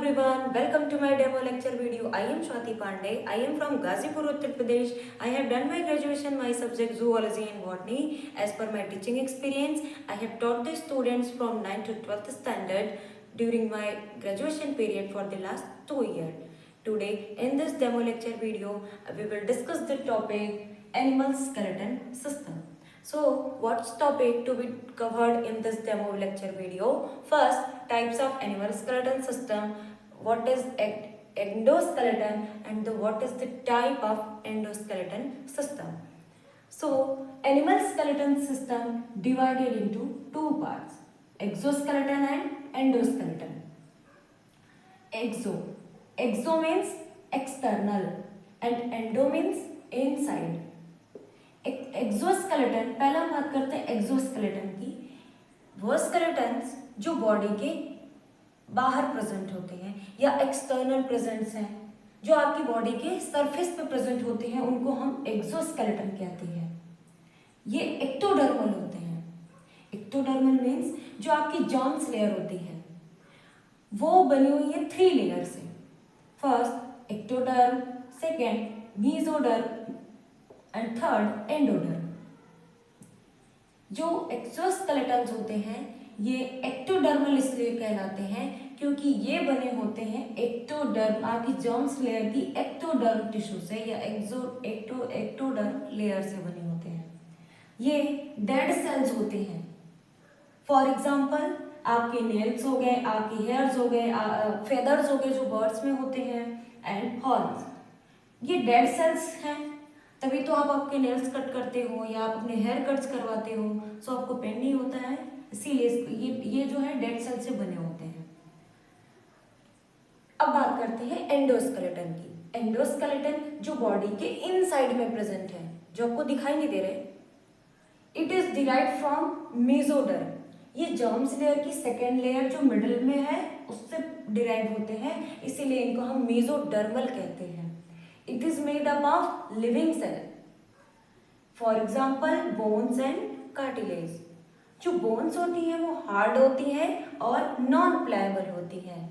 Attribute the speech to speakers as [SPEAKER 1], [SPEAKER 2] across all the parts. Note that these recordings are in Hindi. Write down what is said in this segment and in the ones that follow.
[SPEAKER 1] everyone, welcome to my demo lecture video. I am Swati Pandey. I am from Ghazipur, Uttar Pradesh. I have done my graduation, my subject zoology and botany. As per my teaching experience, I have taught the students from 9th to 12th standard during my graduation period for the last 2 years. Today, in this demo lecture video, we will discuss the topic animal skeleton system. So, what's topic to be covered in this demo lecture video? First, types of animal skeleton system, what is endoskeleton and what is the type of endoskeleton system. So, animal skeleton system divided into two parts, exoskeleton and endoskeleton. Exo means external and endo means inside. Exoskeleton, पहला हम बात करते हैं एक्सोस्केलेटन की। वो स्केलेटन्स जो बॉडी के बाहर प्रेजेंट होते हैं या एक्सटर्नल प्रेजेंट्स हैं, जो आपकी बॉडी के सरफेस पे प्रेजेंट होते हैं, उनको हम एक्सोस्केलेटन कहते हैं। ये एक्टोडर्मल होते हैं। एक्टोडर्मल मीन्स जो आपकी जर्म्स लेयर होती है वो बनी हुई है 3 लेयर से। First ectoderm, second mesoderm and third endoderm. जो एक्सोस्केलेटन्स होते हैं ये एक्टोडर्मल इसलिए कहलाते हैं क्योंकि ये बने होते हैं एक्टोडर्म, आपकी जर्म्स लेयर की एक्टोडर्म टिश्यू से या एक्टोडर्म लेयर से बने होते हैं। ये डेड सेल्स होते हैं। फॉर एग्जाम्पल आपके नेल्स हो गए, आपके हेयर्स हो गए, फेदर्स हो गए जो बर्ड्स में होते हैं, एंड हॉर्न्स, ये डेड सेल्स हैं। तभी तो आप आपके नेल्स कट करते हो या आप अपने हेयर कट्स करवाते हो, सो आपको पेन नहीं होता है, इसीलिए ये जो है डेड सेल से बने होते हैं। अब बात करते हैं एंडोस्केलेटन की। एंडोस्केलेटन जो बॉडी के इनसाइड में प्रेजेंट है, जो आपको दिखाई नहीं दे रहे। It is derived from mesoderm. ये जर्म्स लेयर की सेकेंड लेयर जो मिडिल में है उससे डिराइव होते हैं, इसीलिए इनको हम मेसोडर्मल कहते हैं। It is made up of living cell. For example, bones and cartilage. जो bones होती हैं वो हार्ड होती हैं और नॉन प्लायबल होती हैं।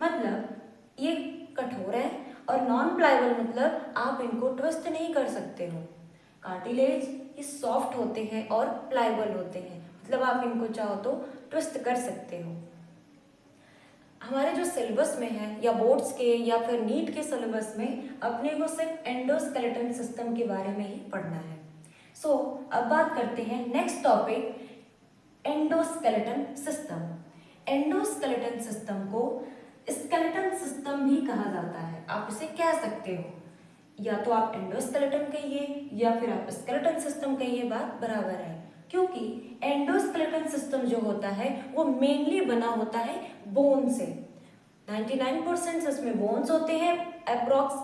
[SPEAKER 1] मतलब ये कठोर है और नॉन प्लायबल मतलब आप इनको ट्विस्ट नहीं कर सकते हो। कार्टिलेज ये सॉफ्ट होते हैं और प्लायबल होते हैं, मतलब आप इनको चाहो तो ट्विस्ट कर सकते हो। हमारे जो सिलेबस में है या बोर्ड्स के या फिर नीट के सिलेबस में अपने को सिर्फ एंडोस्केलेटन सिस्टम के बारे में ही पढ़ना है। सो अब बात करते हैं next topic, endoskeleton system. Endoskeleton system को स्केलेटन सिस्टम भी कहा जाता है। आप इसे कह सकते हो, या तो आप एंडोस्केलेटन कहिए या फिर आप स्केलेटन सिस्टम कहिए, बात बराबर है। क्योंकि एंडोस्केलेटन सिस्टम जो होता है वो मेनली बना होता है बोन से। 99% इसमें बोन्स होते हैं, अप्रॉक्स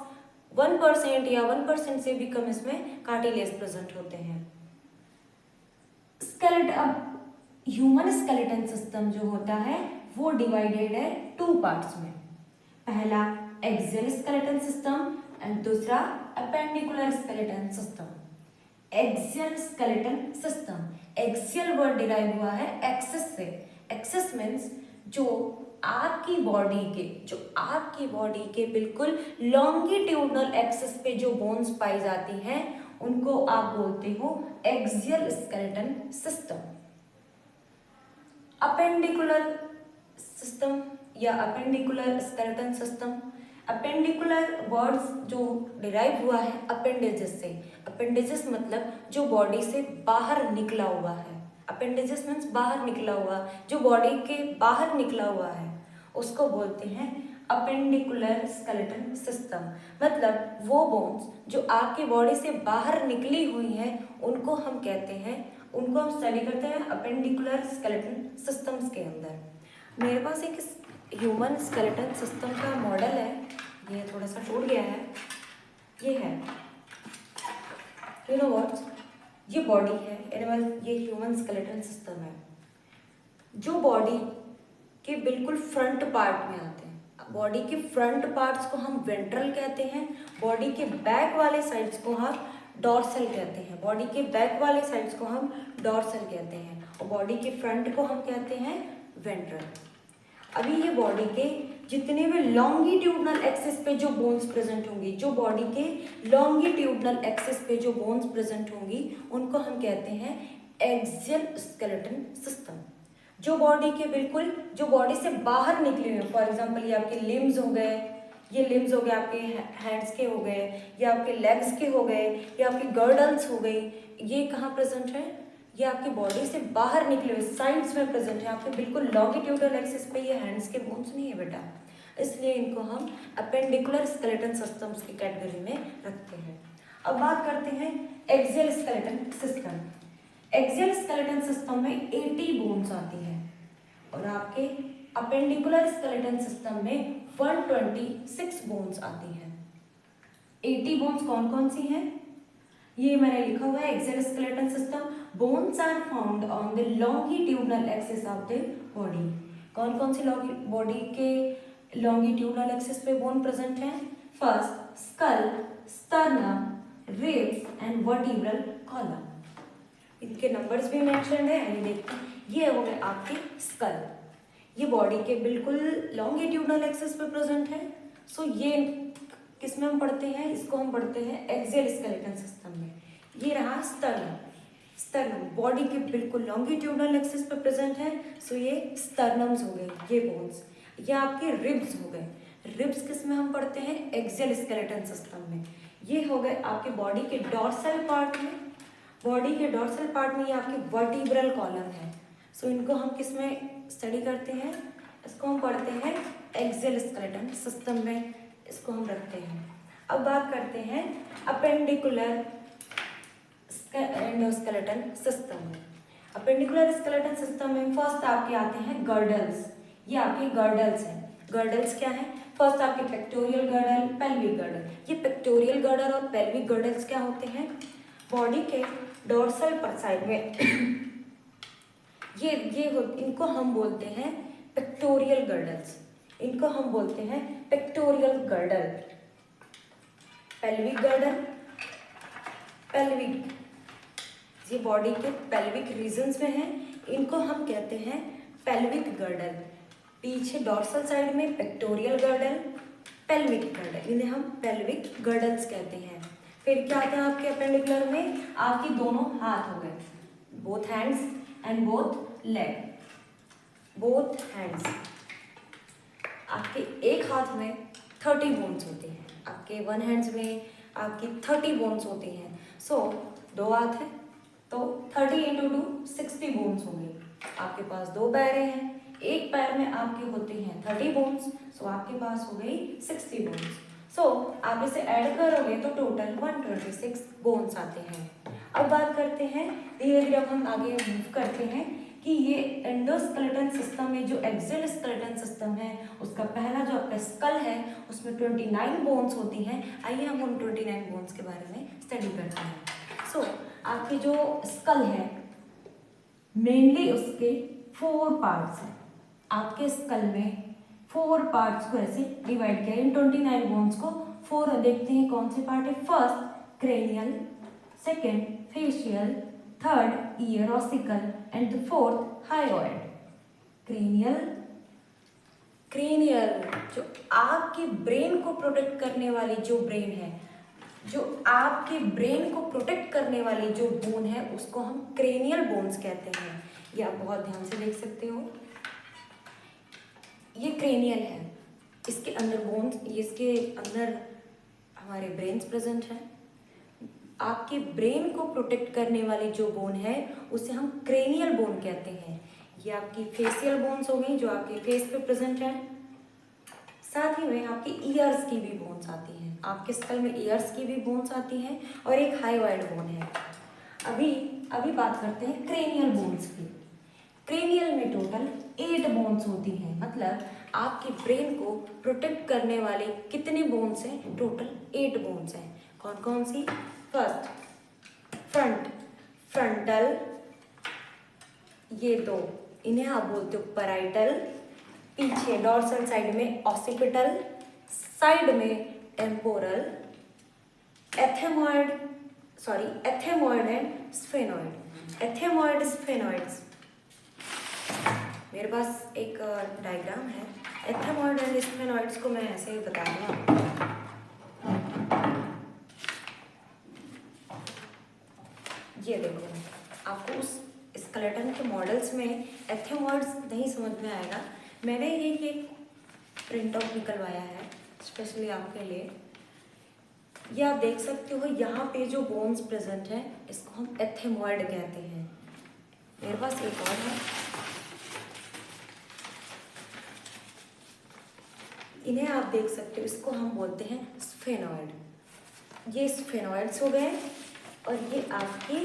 [SPEAKER 1] 1% या 1% से भी कम इसमें कार्टिलेज प्रेजेंट होते हैं। अब ह्यूमन स्केलेटन सिस्टम जो होता है वो डिवाइडेड है 2 पार्ट्स में। पहला एक्सियल स्केलेटन सिस्टम एंड दूसरा appendicular skeleton system. Axial skeleton system, axial word derive हुआ है एक्सिस से। एक्सिस मीन्स जो आपकी बॉडी के बिल्कुल लॉन्गिट्यूडनल एक्सिस पे जो बोन्स पाई जाती हैं उनको आप बोलते हो axial skeleton system. Appendicular system या appendicular skeleton system, appendicular words जो डिराइव हुआ है अपेंडेजेस से। अपेंडेजेस मतलब जो बॉडी से बाहर निकला हुआ है। अपेंडेजेस मीन्स बाहर निकला हुआ, जो बॉडी के बाहर निकला हुआ है उसको बोलते हैं अपेंडिकुलर स्केलेटन सिस्टम। मतलब वो बोन्स जो आपकी बॉडी से बाहर निकली हुई हैं उनको हम कहते हैं, उनको हम स्टडी करते हैं अपेंडिकुलर स्केलेटन सिस्टम्स के अंदर। मेरे पास एक ह्यूमन स्केलेटन सिस्टम का मॉडल है, ये थोड़ा सा टूट गया है। ये है, यू नो व्हाट, ये बॉडी है एनिमल, ये ह्यूमन स्केलेटन सिस्टम है जो बॉडी के बिल्कुल फ्रंट पार्ट में आते हैं। बॉडी के फ्रंट पार्ट्स को हम वेंट्रल कहते हैं, बॉडी के बैक वाले साइड्स को हम डॉर्सल कहते हैं। बॉडी के बैक वाले साइड्स को हम डॉर्सल कहते हैं और बॉडी के फ्रंट को हम कहते हैं वेंट्रल। अभी ये बॉडी के जितने भी लॉन्गिट्यूडनल एक्सिस पे जो बोन्स प्रेजेंट होंगी, जो बॉडी के लॉन्गिट्यूडनल एक्सिस पे जो बोन्स प्रेजेंट होंगी, उनको हम कहते हैं एक्सियल स्केलेटन सिस्टम। जो बॉडी के बिल्कुल, जो बॉडी से बाहर निकले हुए, फॉर एग्जांपल ये आपके लिम्स हो गए, ये लिम्स हो गए आपके हैंड्स के हो गए, या आपके लेग्स के हो गए, या आपकी गर्डल्स हो गई, ये कहाँ प्रेजेंट है? ये आपकी बॉडी से बाहर निकले हुए साइड्स में प्रेजेंट है, आपके बिल्कुल लॉन्गिट्यूडनल एक्सिस पे ये हैंड्स के बोन्स नहीं है बेटा, इसलिए इनको हम अपेंडिकुलर स्केलेटन सिस्टम्स की कैटेगरी में रखते हैं। अब बात करते हैं axial skeleton system. Axial skeleton system में 80 बोन्स आती है और आपके अपेंडिकुलर स्केलेटन सिस्टम में 126 बोन्स आती है। 80 बोन्स कौन कौन सी हैं? ये मैंने लिखा हुआ है axial skeleton system. Bones are found on the longitudinal axis of the body. कौन कौन सी बॉडी के लॉन्गिट्यूडनल एक्सिस पे बोन प्रेजेंट है? First skull, sternum, ribs and vertebral column. इनके नंबर्स भी मेंशन है, ये देखते हैं। ये हो गए आपके स्कल, ये बॉडी के बिल्कुल लॉन्गिट्यूडनल एक्सिस पे प्रेजेंट है। सो ये किसमें हम पढ़ते हैं? इसको हम पढ़ते हैं एक्सियल स्केलेटन सिस्टम में। ये रहा स्टर्नम। स्टर्नम बॉडी के बिल्कुल लॉन्गिट्यूडनल एक्सिस पे प्रेजेंट है, सो ये स्टर्नम्स हो गए, ये बोन्स। ये आपके रिब्स हो गए। रिब्स किसमें हम पढ़ते हैं? एक्सियल स्केलेटन सिस्टम में। ये हो गए आपके बॉडी के डॉर्सल पार्ट में। बॉडी के डॉर्सल पार्ट में ये आपकी वर्टिब्रल कॉलम है। सो इनको हम किस में स्टडी करते हैं? इसको हम पढ़ते हैं एक्सियल स्केलेटन सिस्टम में, इसको हम रखते हैं। अब बात करते हैं अपेंडिकुलर एंडोस्केलेटन सिस्टम में। अपेंडिकुलर स्केलेटन सिस्टम में फर्स्ट आपके आते हैं गर्डल्स। ये आपके गर्डल्स हैं। गर्डल्स क्या है? फर्स्ट आपके पेक्टोरियल गर्डल, पेल्विक गर्डल। ये पेक्टोरियल गर्डल और पेल्विक गर्डल्स क्या होते हैं? बॉडी के डोर्सल पर साइड में ये इनको हम बोलते हैं पेक्टोरियल गर्डल्स। इनको हम बोलते हैं pectoral girdle. Pelvic girdle, pelvic, ये बॉडी के पेल्विक रीजन्स में है, इनको हम कहते हैं पेल्विक गर्डल। पीछे डॉर्सल साइड में पेक्टोरियल गर्डल, पेल्विक गर्डल, इन्हें हम पेल्विक गर्डल्स कहते हैं। फिर क्या आता है आपके अपेंडिकुलर में? आपके दोनों हाथ हो गए, both hands and both leg, both hands. आपके एक हाथ में 30 बोन्स होते हैं, आपके वन हैंड्स में आपकी 30 बोन्स होती हैं। सो दो हाथ है तो 30 × 2 60 बोन्स होंगे। आपके पास दो पैरें हैं, एक पैर में आपके होते हैं 30 बोन्स, सो आपके पास हो गई 60 बोन्स। सो आप इसे ऐड करोगे तो टोटल 126 बोन्स आते हैं। अब बात करते हैं धीरे धीरे, अब हम आगे मूव करते हैं कि ये एंडोस्केलेटन सिस्टम में जो एक्सियल स्केलेटन सिस्टम है, उसका पहला जो आपका स्कल है उसमें 29 बोन्स होती हैं। आइए हम उन 29 बोन्स के बारे में स्टडी करते हैं। सो आपकी जो स्कल है मेनली उसके 4 पार्ट्स हैं। आपके स्कल में 4 पार्ट्स को ऐसे डिवाइड किया, इन 29 बोन्स को 4 देखते हैं कौन से पार्ट है। First cranial, second facial, third year ossicle and the fourth hyoid. Cranial जो आपके ब्रेन को प्रोटेक्ट करने वाली जो ब्रेन है, जो आपके ब्रेन को प्रोटेक्ट करने वाली जो बोन है, उसको हम क्रेनियल बोन्स कहते हैं। ये आप बहुत ध्यान से देख सकते हो, ये क्रेनियल है, इसके अंदर बोन्स, इसके अंदर हमारे ब्रेन्स प्रेजेंट हैं। आपके ब्रेन को प्रोटेक्ट करने वाली जो बोन है उसे हम क्रेनियल बोन कहते हैं। ये आपकी फेशियल बोन्स हो गई जो आपके फेस पे प्रेजेंट है। साथ ही में आपकी ईयर्स की भी बोन्स आती हैं, आपके स्कल में ईयर्स की भी बोन्स आती हैं और एक हायोइड बोन है। अभी बात करते हैं क्रेनियल बोन्स की। क्रेनियल में टोटल 8 बोन्स होती हैं, मतलब आपके ब्रेन को प्रोटेक्ट करने वाले कितने बोन्स हैं? टोटल 8 बोन्स हैं। कौन कौन सी? फर्स्ट फ्रंटल, ये दो, इन्हें आप बोलते हो पैराइटल। पीछे डॉर्सल साइड में ऑसिपिटल, साइड में temporal, ethmoid and sphenoid. Ethmoid, स्फेनॉइड्स मेरे पास एक डायग्राम है। एथेमॉइड एंड स्फेनॉइड्स को मैं ऐसे ही बता दूँ। ये देखो, आपको उस स्केलेटन के मॉडल्स में एथेमॉइड्स नहीं समझ में आएगा। मैंने ये एक प्रिंट आउट निकलवाया है स्पेशली आपके लिए। ये आप देख सकते हो, यहाँ पे जो बोन्स प्रेजेंट है इसको हम एथेमॉइड कहते हैं। मेरे पास एक और है, इन्हें आप देख सकते हो, इसको हम बोलते हैं स्फेनॉइड। ये स्फेनॉइड्स हो गए और ये आपके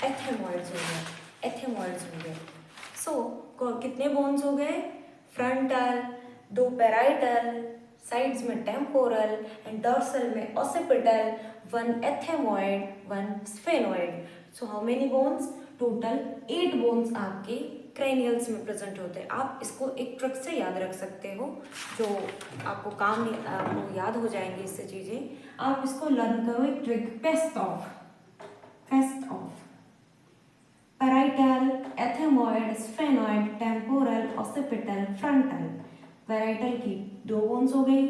[SPEAKER 1] एथेमॉइड्स हो गए, एथेमॉइड्स हो गए। सो कितने बोन्स हो गए? फ्रंटल, 2 पैराइटल, साइड्स में टेम्पोरल एंड डॉर्सल में occipital, 1 ethmoid, 1 sphenoid. So how many bones? Total 8 bones आपके क्रेनियल्स में प्रेजेंट होते हैं। आप इसको एक ट्रिक से याद रख सकते हो, जो आपको आपको याद हो जाएंगे इससे चीज़ें। आप इसको लर्न करो, एक trick, paste of parietal, ethmoid, sphenoid, temporal, occipital, frontal. Parietal की 2 बोन्स हो गई,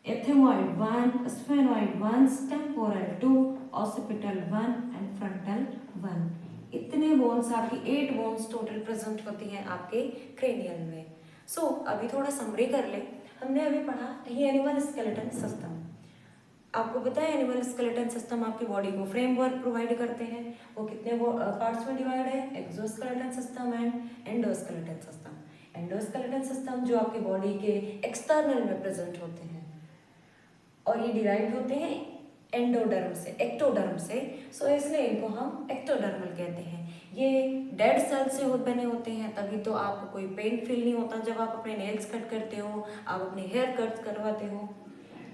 [SPEAKER 1] ethmoid 1, sphenoid 1, temporal 2, occipital 1 and frontal 1। इतने बोन्स, आपकी 8 बोन्स टोटल प्रेजेंट होती हैं आपके क्रेनियल में। सो अभी थोड़ा समरी कर ले। हमने अभी पढ़ा ये एनिमल स्केलेटन सिस्टम। आपको पता है एनिमल स्केलेटन सिस्टम आपकी बॉडी को फ्रेमवर्क प्रोवाइड करते हैं। वो कितने पार्ट्स में डिवाइड है? Exoskeleton system and endoskeleton system. Endoskeleton system जो आपकी बॉडी के एक्सटर्नल में प्रेजेंट होते हैं और ये डिराइव होते हैं एंडोडर्म से, एक्टोडर्म से। सो इसलिए इनको हम एक्टोडर्मल कहते हैं। ये डेड सेल से बने होते हैं, तभी तो आपको कोई पेन फील नहीं होता जब आप अपने नेल्स कट करते हो, आप अपने हेयर कट करवाते हो।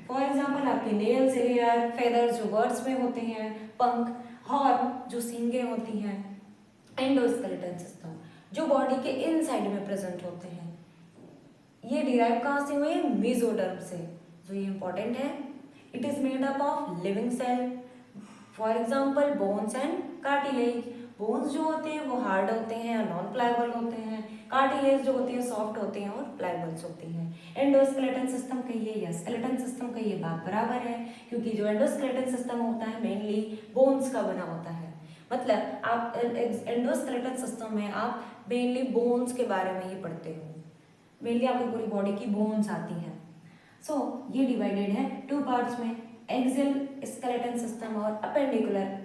[SPEAKER 1] फॉर एग्जाम्पल आपके नेल्स, हेयर, फेदर्स जो बर्ड्स में होते हैं, पंख, हॉर्न जो सींगें होती हैं। एंडोस्केलेटन सिस्टम जो बॉडी के इनसाइड में प्रेजेंट होते हैं। ये डिराइव कहाँ से हुए? मेसोडर्म से, जो ये इंपॉर्टेंट है। It is made up of living cell, for example bones and cartilage. Bones जो होते हैं वो हार्ड होते हैं और नॉन प्लायबल होते हैं। कार्टिलेज जो होते हैं सॉफ्ट होते हैं और प्लायबल्स होती हैं। एंडोस्केलेटन सिस्टम कहिए या स्केलेटन सिस्टम कहिए, बात बराबर है, क्योंकि जो एंडोस्केलेटन सिस्टम होता है मेनली बोन्स का बना होता है। मतलब आप एंडोस्केलेटन सिस्टम में आप मेनली बोन्स के बारे में ही पढ़ते हो। मेनली आपकी पूरी बॉडी की बोन्स आती हैं। सो ये डिवाइडेड है 2 पार्ट्स में, एक्सियल स्केलेटन सिस्टम और अपेंडिकुलर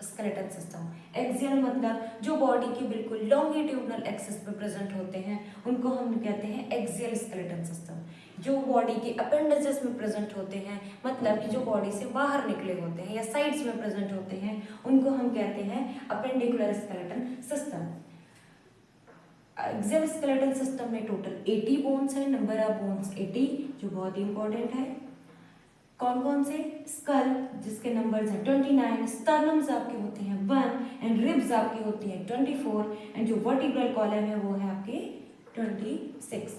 [SPEAKER 1] स्केलेटन सिस्टम। एक्सियल मतलब जो बॉडी की बिल्कुल लॉन्गिट्यूडनल एक्सिस पे प्रेजेंट होते हैं उनको हम कहते हैं एक्सियल स्केलेटन सिस्टम। जो बॉडी के अपेंडेजेस में प्रेजेंट होते हैं, मतलब कि जो बॉडी से बाहर निकले होते हैं या साइड्स में प्रेजेंट होते हैं, उनको हम कहते हैं appendicular skeleton system. Axial skeleton system में टोटल 80 बोन्स है, नंबर ऑफ बोन्स 80, जो बहुत ही इंपॉर्टेंट है। कौन कौन से? स्कल जिसके नंबर्स हैं 29, स्टर्नम्स आपके होते हैं 1 एंड रिब्स आपकी होती हैं 24 एंड जो वर्टिब्रल कॉलम है वो है आपके 26।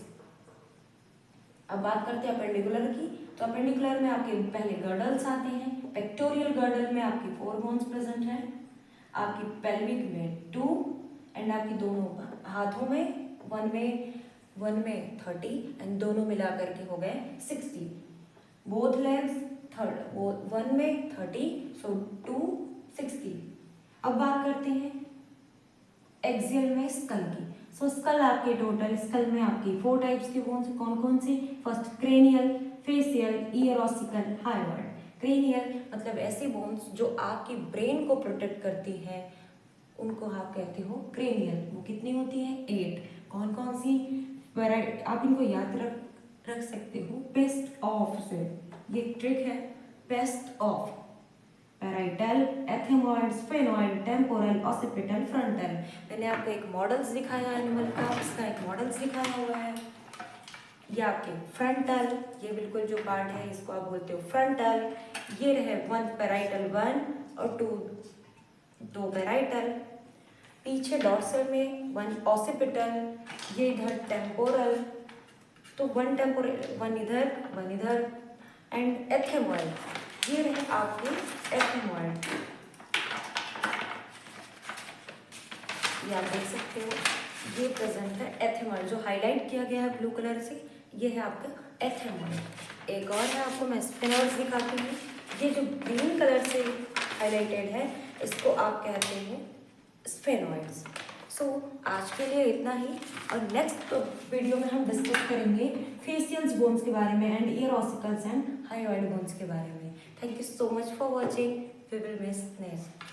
[SPEAKER 1] अब बात करते हैं अपेंडिकुलर की। तो अपेंडिकुलर में आपके पहले गर्डल्स आते हैं। पेक्टोरियल गर्डल में आपकी 4 बोन्स प्रेजेंट है, आपकी पेल्विक में 2 एंड आपकी दोनों हाथों में वन में 30 एंड दोनों मिला करके हो गए 60। बोथ लेग्स थर्ड 1 में 30, सो 2 60। अब बात करते हैं एक्सियल में स्कल की। सो स्कल आपके टोटल, स्कल में आपकी 4 टाइप्स के बोन्स, कौन कौन से? First cranial, facial, ear ossicle, hyoid. Cranial मतलब ऐसी बोन्स जो आपकी ब्रेन को प्रोटेक्ट करती हैं, उनको आप कहते हो क्रेनियल। वो कितनी होती है? 8। कौन कौन सी? आप इनको याद रख सकते हो पेस्ट ऑफ से। ये ट्रिक है, paste of. Parietal, ethmoid, sphenoid, temporal, occipital, frontal. मैंने आपको एक मॉडल्स दिखाया एनिमल का, इसका एक मॉडल्स दिखाया हुआ है। ये आपके फ्रंटल, ये बिल्कुल जो पार्ट है इसको आप बोलते हो फ्रंटल। ये रहे 1 पैराइटल 1 और 2 पैराइटल। पीछे डॉर्सल में 1 ऑसिपिटल, ये इधर टेम्पोरल, तो 1 टेम्पोरल, 1 इधर एंड एथेमॉइड। ये रहे आपके एथेमॉइड, ये आप देख सकते हो। ये प्रेजेंट है एथेमॉइड, जो हाईलाइट किया गया है ब्लू कलर से, ये है आपका एथेमॉइड। एक और है, आपको मैं स्फेनॉइड्स दिखाती हूँ। ये जो ग्रीन कलर से हाईलाइटेड है, इसको आप कहते हैं स्फेनॉइड्स। सो आज के लिए इतना ही, और नेक्स्ट वीडियो में हम डिस्कस करेंगे फेशियल्स बोन्स के बारे में and ear ossicles and hydroid bones के बारे में। Thank you so much for watching. We will miss next.